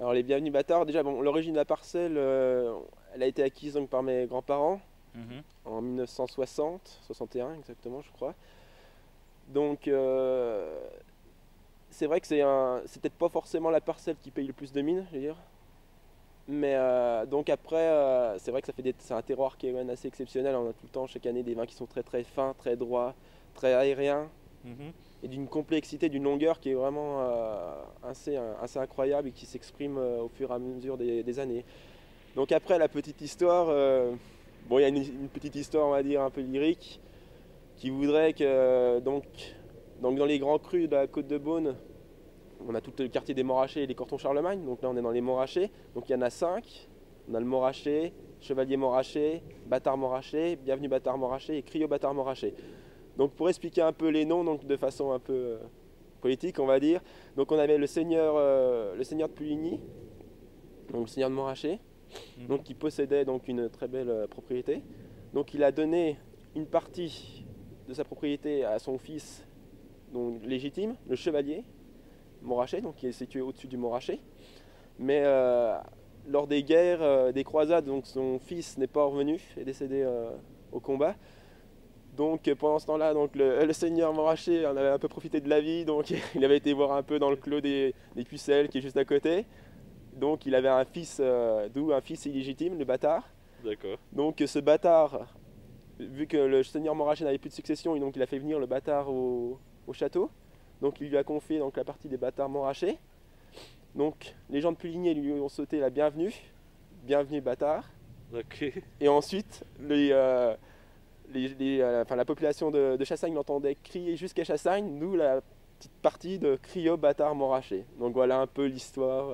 Alors les bienvenus bâtards, déjà bon, l'origine de la parcelle, elle a été acquise donc par mes grands-parents Mhm. en 1960, 61 exactement je crois. Donc c'est vrai que c'est peut-être pas forcément la parcelle qui paye le plus de mine, je veux dire. Mais donc après, c'est vrai que c'est un terroir qui est quand même assez exceptionnel. On a tout le temps chaque année des vins qui sont très très fins, très droits, très aériens Mhm. et d'une complexité, d'une longueur qui est vraiment assez incroyable et qui s'exprime au fur et à mesure des années. Donc après la petite histoire, bon il y a une petite histoire on va dire un peu lyrique qui voudrait que donc dans les grands crus de la côte de Beaune, on a tout le quartier des Morachers et les cantons Charlemagne, donc là on est dans les Morachers, donc il y en a 5. On a le Moracher, Chevalier Moracher, Bâtard Moracher, Bienvenue Bâtard Moracher et Criot Bâtard Moracher. Donc pour expliquer un peu les noms donc de façon un peu politique on va dire, donc on avait le seigneur de Puligny, donc le seigneur de Moracher, donc Mhm. qui possédait donc une très belle propriété. Donc il a donné une partie de sa propriété à son fils donc légitime, le chevalier Moracher, donc qui est situé au-dessus du Moracher. Mais lors des guerres, des croisades, donc son fils n'est pas revenu, est décédé au combat. Donc pendant ce temps-là, donc le seigneur Moraché en avait un peu profité de la vie, donc il avait été voir un peu dans le clos des Pucelles qui est juste à côté. Donc il avait un fils, d'où un fils illégitime, le bâtard. D'accord. Donc ce bâtard, vu que le seigneur Moraché n'avait plus de succession, donc il a fait venir le bâtard au château. Donc il lui a confié donc, la partie des bâtards Moraché. Donc les gens de Puligny lui ont sauté la bienvenue, bienvenue bâtard. Ok. Et ensuite enfin, la population de Chassagne l'entendait crier jusqu'à Chassagne, nous la petite partie de Crio bâtard Moraché. Donc voilà un peu l'histoire.